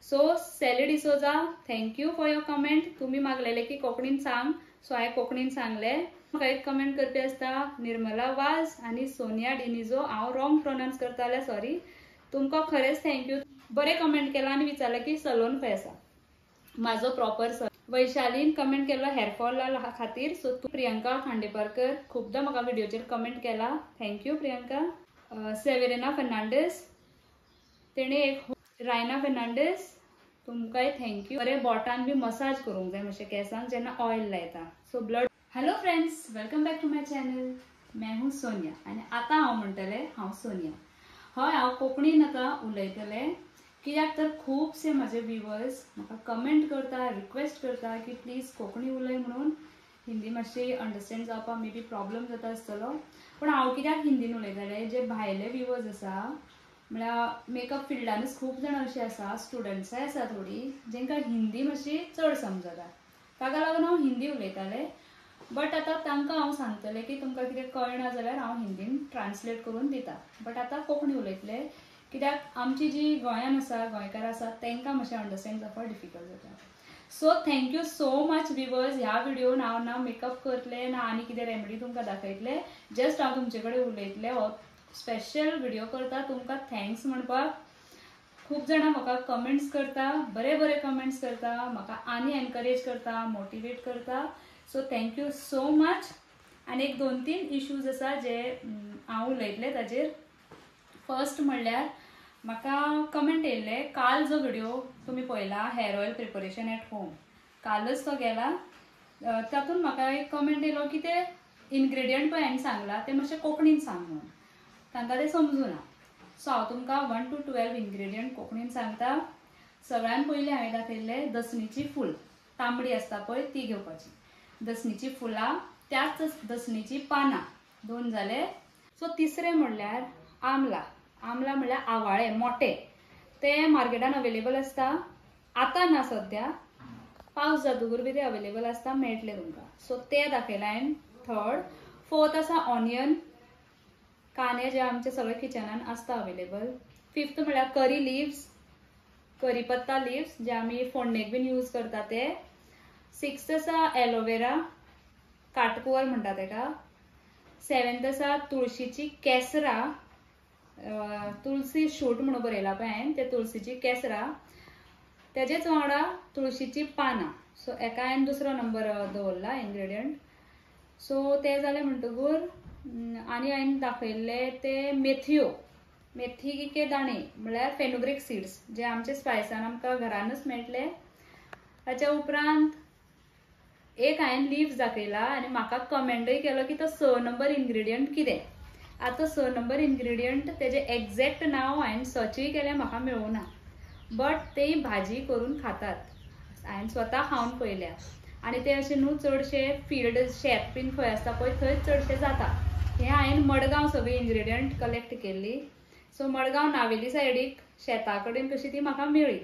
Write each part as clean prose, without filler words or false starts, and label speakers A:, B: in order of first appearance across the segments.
A: So Sally D'Souza, thank you for your comment. तुम्ही मागलेले की कोंकणीन सांग, सो हांवें कोंकणीन सांगले. म्हाका एक कमेंट करपी आसता निर्मला वाज आनी सोनिया डिनिजो. हांव रॉंग प्रोनाउन्स करता जाल्यार सॉरी. तुमकां खरेंच थँक्यू. बरें कमेंट केला आनी विचारलें की सलोन खंय आसा. माझो प्रॉपर सर. वैशालीन कमेंट केलो हेअरफॉल खातीर. सो तू प्रियंका खांडेपारकर खूपदा म्हाका व्हिडिओचेर कमेंट केला. थँक्यू प्रियंका. सेवेरिना फर्नांडीस तेणे एक रायना फर्नांडीस तुमकांय थँक्यू. बरें बोटान बी मसाज करूंक जाय मातशें केसांक जेन्ना ऑयल लायता. सो ब्लड. Hello friends, welcome back to my channel. मैं हूँ सोनिया आनी आतां हांव म्हणटलें हांव सोनिया. हय, हांव कोंकणीन आतां उलयतलें कित्याक तर खुबशे म्हाजे व्ह्युअर्स म्हाका कमेंट करता, रिक्वेस्ट करता की प्लीज कोंकणी उलय म्हणून. हिंदी मातशी अंडरस्टँड जावपाक मे बी प्रॉब्लम जाता आसतलो. पण हांव कित्याक हिंदीन उलयतलें, जे भायले व्ह्युअर्स आसा म्हळ्यार मेकअप फिल्डानूच खूब जाणां अशीं आसा, स्टुडंट्साय आसा थोडीं, जेंकां हिंदी मातशी चड समजता. ताका लागून हांव हिंदी उलयतालें. बट आतां तांकां हांव सांगतलें की तुमकां कितें कळना जाल्यार हांव हिंदीन ट्रान्सलेट करून दिता. बट आतां कोंकणी उलयतलें कित्याक आमची जी गोंयान आसा, गोंयकार आसा, तांकां मातशें अंडरस्टँड जावपाक डिफिकल्ट जाता. So thank you so much viewers. ह्या व्हिडिओन हांव ना मेकअप करतलें ना आनी कितें रेमेडी तुमकां दाखयतलें. जस्ट हांव तुमचे कडेन उलयतलें. हो स्पेशल व्हिडिओ करता तुमकां थँक्स म्हणपाक. खूब जाणां म्हाका कमेंट्स करता, बरे बरे कमेंट्स करता, म्हाका आनी एनकरेज करता, मोटिवेट करता. So thank you so much. आनी एक 2-3 इश्यूज आसा जे हांव उलयतलें ताजेर. फर्स्ट म्हणल्यार म्हाका कमेंट येयल्ले काल जो व्हिडिओ तुमी पळयला hair oil preparation at home, कालच तो गेला. तातूंत म्हाका एक कमेंट येयलो की ते इन्ग्रेडियंट पळय हांवें सांगला ते मातशें कोंकणीन सांग म्हणून. तांकां तें समजुना. सो हांव तुमकां 1 to 12 इन्ग्रेडियंट कोंकणीन सांगता. सगळ्यान पयलीं हांवें दाखयल्लें दसणीची फूल तांबडी आसता पळय ती घेवपाची. दसणीची फुलां, त्याच दसणीची पानां 2 जाले. सो तिसरें म्हणल्यार आमला. आमला म्हणल्यार आवाळे मोटे. ते मार्केटान अवेलेबल आसता. आतां ना सद्या, पावस जातकूर बी ते अवेलेबल आसता, मेळटले तुमकां. सो ते दाखयला हांवें. थर्ड. फोर्थ आसा ऑनियन, कांदे जे आमचे सगळे किचनान आसता अवेलेबल. फिफ्थ म्हळ्यार करी लिव्स, करीपत्ता लिव्स जे आमी फोडणेक बीन यूज करता ते. सिक्स्थ आसा एलोवेरा, काटकुवर म्हणटा तेका. सेवेंथ आसा तुळशीची केसरां, तुळसी शूट म्हणून बरयला पळय हांवें, ते तुळशीची केसरां. तेजेच वांगडा तुळशीची पानां. सो एका हांवें दुसरो नंबर दवरला इन्ग्रेडियंट. सो ते जाले म्हणटकूर आनी हांवें दाखयल्ले ते मेथ्यो, मेथी के दाणे म्हळ्यार फेनुग्रीक सीड्स जे आमचे स्पायसान आमकां घरानूच मेळटले. ताच्या उपरांत एक हांवें लिव्स दाखयला आनी म्हाका कमेंटूय केलो की तो 6 नंबर इन्ग्रेडियंट कितें. आतां 6 नंबर इन्ग्रेडियंट तेजे एक्झॅक्ट नांव हांवें सर्चूय केलें, म्हाका मेळूना. बट तेय भाजी करून खातात. हांवें स्वता खावन पळयल्या. आनी ते अशें न्हू चडशे फील्ड शेत बीन खंय आसता पळय थंय चडशे जाता. हे हांवें मडगांव सगळी इन्ग्रेडियंट कलेक्ट केल्ली. सो मडगांव नावेली सायडीक शेता कडेन कशी ती म्हाका मेळ्ळी.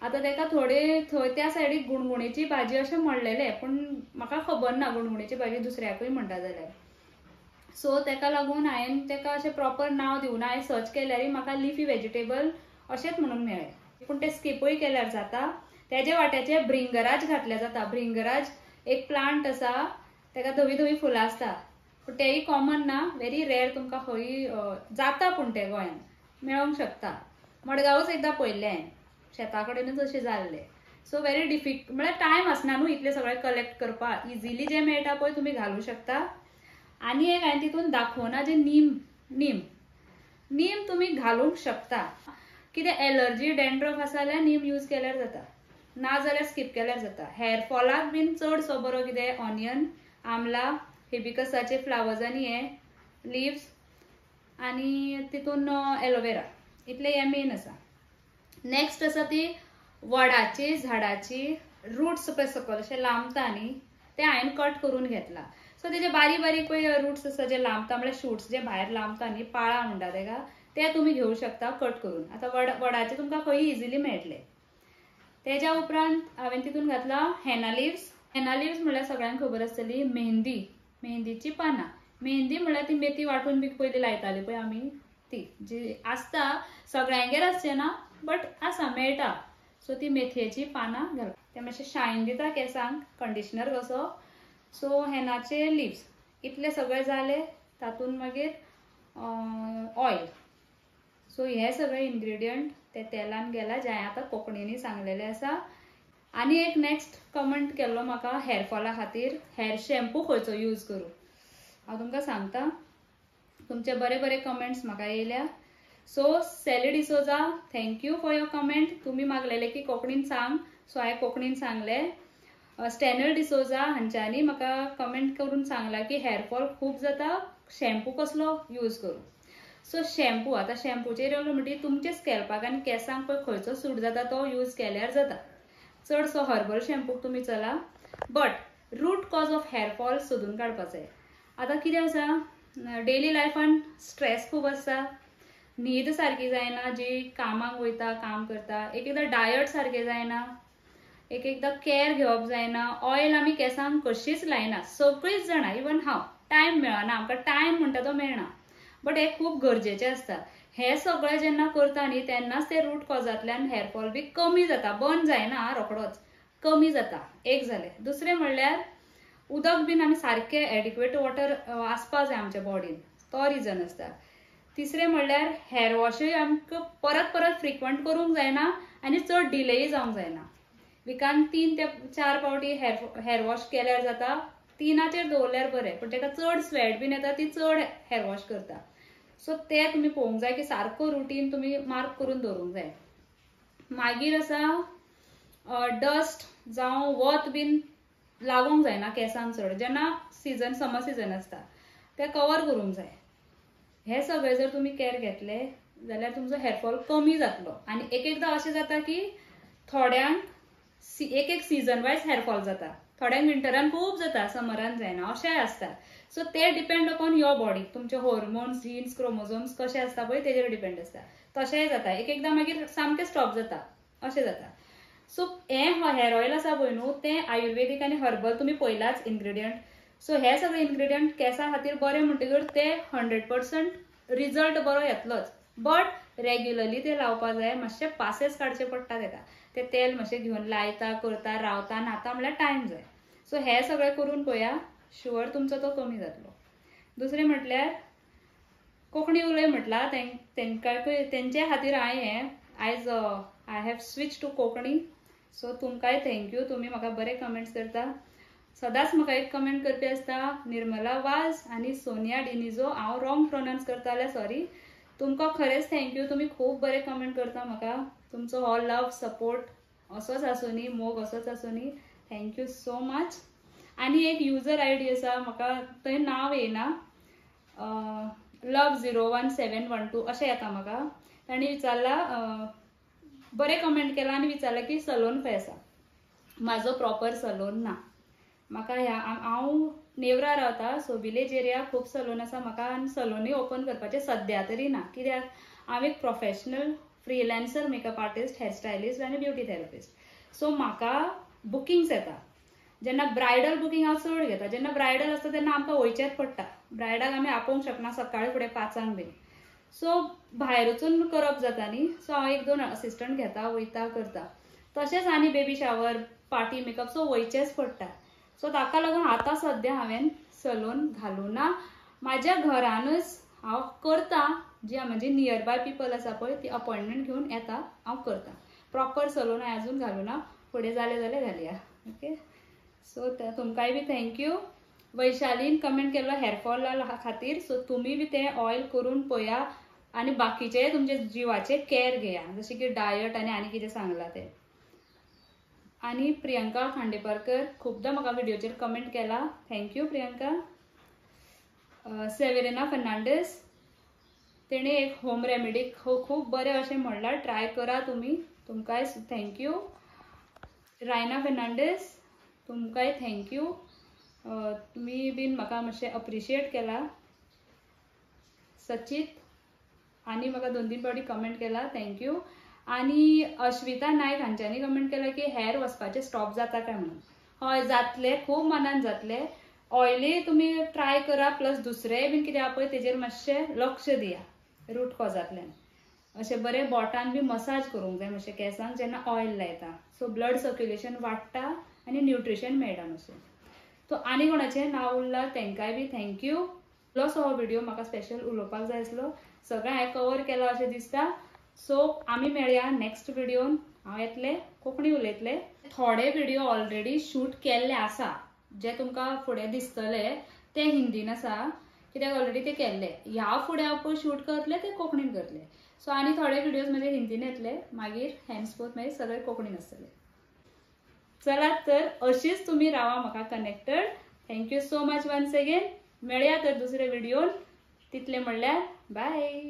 A: आतां ताका थोडे थंय त्या सायडीक गुणगुणेची भाजी अशें म्हणलेलें, पण म्हाका खबर ना गुणगुणेची भाजी दुसऱ्याकूय म्हणटा जाल्यार. सो ताका लागून हांवें ताका अशें प्रॉपर नांव दिवना. हांवें सर्च केल्यार म्हाका लिफी व्हेजिटेबल अशेंच म्हणून मेळ्ळें. पूण ते स्किपूय केल्यार जाता. तेजे वाट्याचे भृंगराज घातल्या जाता. भृंगराज एक प्लांट आसा, ताका धवी धवी फुलां आसता. पूण तेय कॉमन ना, व्हेरी रेअर. तुमकां खंय जाता पूण ते गोंयान मेळोंक शकता. मडगांवच एकदां पळयल्लें हांवें, शेता कडेनूच अशें जाल्लें. सो व्हेरी डिफिकल्ट म्हळ्यार टायम आसना न्हू इतले सगळे कलेक्ट करपाक. इजिली जे मेळटा पळय तुमी घालूं शकता. आनी एक हांवें तितून दाखोवना जे नीम तुमी घालूंक शकता. कितें एलर्जी डेंड्रफ आसा जाल्यार नीम यूज केल्यार जाता, ना जाल्यार स्कीप केल्यार जाता. हेअर फॉलाक बीन चडसो बरो कितें ऑनियन, आमला, हिबिस्कसाचे फ्लावर्स आनी हे लिव्स आनी तितून एलोवेरा, इतले हे मेन आसा. नेक्स्ट आसा ती वडाची झाडाची रूट्स पळय सकयल अशें लांबता न्ही, ते हांवें कट करून घेतला. सो तेजे बारीक बारीक पळय रूट्स आसा जे लांबता म्हळ्यार शूट्स जे भायर लांबता न्ही, पाळा म्हणटा तेका, ते तुमी घेवं शकता कट करून. आतां वडाचे तुमकां खंय इजिली मेळटले. तेज्या उपरांत हांवें तितून घातला हेना लिव्स. हेना लिव्स म्हळ्यार सगळ्यांक खबर आसतली मेहंदीची पानां. मेहंदी म्हळ्यार ती मेथी वांटून बी पयलीं लायताली पळय आमी, ती जी आसता. सगळ्यांगेर आसचें ना, बट आसा, मेळटा. सो ती मेथयेची पानां घालप, ते मातशें शायन दिता केसांक, कंडिशनर कसो. सो हेनाचे लिव्स इतले सगळे जाले. तातूंत मागीर ऑयल. सो हे सगळे इन्ग्रेडियंट ते तेलान गेला जे हांवें आतां कोंकणीनी सांगलेले आसा. आनी एक नेक्स्ट कमेंट केल्लो म्हाका हेअर फॉला खातीर, हेअर शॅम्पू खंयचो यूज करूं. हांव तुमकां सांगता, तुमचे बरे बरे कमेंट्स म्हाका येयल्या. So Sally D'Souza, thank you for your comment. तुम्ही मागलेले की कोंकणीन सांग, सो हांवें कोंकणीन सांगले. स्टॅनल डिसोजा हांच्यांनी म्हाका कमेंट करून सांगला की हेअर फॉल खूब जाता, शॅम्पू कसलो यूज करूं. सो शॅम्पू, आतां शॅम्पूचेर येयलो म्हणटी तुमचे स्कॅल्पाक आनी केसांक पळय खंयचो सूट जाता तो यूज केल्यार जाता. चडसो हर्बल शॅम्पू तुमी चला, but root cause of hair fall सोदून काडपाक जाय. आतां कितें आसा, डेली लायफान स्ट्रेस खूब आसता, न्हीद सारकी जायना, जी कामाक वयता काम करता, एक एकदां डायट सारकें जायना, एक एकदां केअर घेवप जायना, ऑयल आमी केसांक कशीच लायना, सगळींच जाणां, इवन हांव. टायम मेळना आमकां, टायम म्हणटा तो मेळना, बट हे खूब गरजेचें आसता. हे सगळें जेन्ना करता न्ही तेन्नाच ते रूट कॉजांतल्यान हेअर फॉल बी कमी जाता, बंद जायना रोखडोच, कमी जाता. एक जालें. दुसरें म्हणल्यार उदक बीन आमी सारकें एडिक्वेट वॉटर आसपा जाय आमच्या बॉडीन, तो रिजन आसता. तिसरें म्हणल्यार हेअर वॉशूय आमकां परत परत फ्रिक्वंट करूंक जायना आनी चड डिलेय जावंक जायना. विकान 3 ते 4 फावटी हेअर वॉश केल्यार जाता. 3चेर दवरल्यार बरें, पण ताका चड स्वेट बीन येता ती चड हेअर वॉश करता. सो ते तुमी पळोवंक जाय की सारको रुटीन तुमी मार्क करून दवरूंक जाय. मागीर आसा डस्ट जावं वत बीन लागोंक जायना केसांक चड, जेन्ना सीजन समर सीजन आसता ते कवर करूंक जाय. हे सगळे जर तुमी केअर घेतले जाल्यार तुमचो हेअर फॉल कमी जातलो. आनी एक एकदां अशें जाता की थोड्यांक एक सीजन वायज हेअर फॉल जाता, थोड्यांक विंटरान खूब जाता, समरान जायना, अशेंय आसता. सो ते डिपेंड अपॉन युअर बॉडी, तुमचे हॉर्मोन्स, जीन्स, क्रोमोझोम्स कशे आसता पळय तेजेर डिपेंड आसता. तशेंय जाता, एक एकदां मागीर सामकें स्टॉप जाता, अशें जाता. सो हे हेअर ऑयल आसा पळय न्हू तें आयुर्वेदीक आनी हर्बल तुमी पळयलाच इन्ग्रेडियंट. सो हे सगळे इन्ग्रेडियंट केसां खातीर बरे म्हणटकीर ते 100% रिजल्ट बरो येतलोच, बट रेग्युलरली ते लावपा जाय. मातशे पासेस काडचे पडटा तेका, ते तेल मातशें घेवन लायता, करता, रावता, न्हाता म्हणल्यार टायम जाय. सो हे सगळें करून पळया, शुअर तुमचो तो कमी जातलो. दुसरें म्हटल्यार कोंकणी उलय म्हटला तेंचे खातीर हांवें आयज I have switch to Konkani. So तुमकांय थँक्यू, तुमी म्हाका बरे कमेंट्स करता. सदांच म्हाका एक कमेंट करपी आसता, निर्मला वाज आनी सोनिया डिनिजो, हांव रॉंग प्रोनाउन्स करता जाल्यार सॉरी. तुमकां खरेंच थँक्यू, तुमी खूब बरे कमेंट करता म्हाका. तुमचो हो लव सपोर्ट असोच आसूं न्ही, मोग असोच आसूं न्ही. Thank you so much. आनी एक युजर आयडी आसा, म्हाका थंय नांव येयना, love01712 अशें येता म्हाका. ताणी विचारला, बरे कमेंट केला आनी विचारला की सलोन खंय आसा. म्हाजो प्रॉपर सलोन ना. म्हाका हांव नेवरा रावता, सो विलेज एरिया खूब सलोन आसा म्हाका, आनी सलोनूय ओपन करपाचें सद्या तरी ना. कित्याक हांव एक professional freelancer makeup artist, hair stylist आनी ब्युटी थेरपिस्ट. सो म्हाका बुकिंग्स येता. जेन्ना ब्रायडल बुकींग हांव चड घेता, जेन्ना ब्रायडल आसता तेन्ना आमकां वयचेंच पडटा. ब्रायडाक आमी आपोवंक शकना सकाळी फुडें 5 बीन. सो भायर वचून करप जाता न्ही. सो हांव 1-2 असिस्टंट घेता, वयता, करता. तशेंच आनी baby shower, party makeup, so वयचेंच पडटा. सो ताका लागून आतां सद्या हांवें सलोन घालूं ना. म्हाज्या घरानूच हांव करता, जी म्हजी नियर बाय पीपल आसा पळय ती अपॉयंटमेंट घेवन येता, हांव करता. प्रॉपर सलोन हांवें अजून घालूं ना, फुडें जालें जाल्यार घालया. ओके, सो तुमकांय बी थँक्यू. वैशालीन कमेंट केलो हेअर फॉल खातीर. सो तुमी बी तें ऑयल करून पळया आनी बाकीचे तुमचे जिवाचे केअर घेया, जशें की डायट आनी कितें सांगलां तें. आनी प्रियंका खांडेपारकर खुबदां म्हाका व्हिडिओचेर कमेंट केला, थँक्यू प्रियंका. सेवेरिना फर्नांडीस, तेणे एक होम रेमेडी खूब बरें अशें म्हणलां, ट्राय करा तुमी. तुमकांय थँक्यू. रायना फर्नांडीस, तुमकांय थँक्यू. तुमी बीन म्हाका मातशें अप्रिशिएट केला. सचित आनी म्हाका 2-3 फावटी कमेंट केला, थँक्यू. आनी अश्विता नायक हांच्यांनी कमेंट केला की हेअर वचपाचें स्टॉप जाता काय म्हणून. हय जातले, खूब मनान जातले. ऑयली तुमी ट्राय करा, प्लस दुसरेंय बीन कितें आहा पळय तेजेर मातशें लक्ष दिया रूट कॉजांतल्यान. अशे बरे बोटान बी मसाज करूंक जाय मातशे केसांक जेन्ना ऑयल लायता. सो ब्लड सर्क्युलेशन वाडटा आनी न्यूट्रिशन मेळटा मातशें. तो आनी कोणाचें नांव उरलां तेंकाय बी थँक्यू. असो हो व्हिडिओ म्हाका स्पेशल उलोवपाक जाय आसलो. सगळें हांवें कवर केलो अशें दिसता. सो आमी मेळया नेक्स्ट व्हिडिओन. हांव येतलें कोंकणी उलयतलें. थोडे व्हिडिओ ऑलरेडी शूट केल्ले आसा जे तुमकां फुडें दिसतले ते हिंदीन आसा कित्याक ऑलरेडी ते केल्ले. ह्या फुडें हांव पळय शूट करतले ते कोंकणीन करतले. सो आनी थोडे व्हिडिओज म्हजे हिंदीन येतले मागीर हेन्सफोर्थ मागीर सगळे कोंकणीन आसतले. चलात तर अशीच तुमी रावा म्हाका connected. Thank you so much once again. मेळया तर दुसरे व्हिडिओन. तितले म्हणल्यार बाय.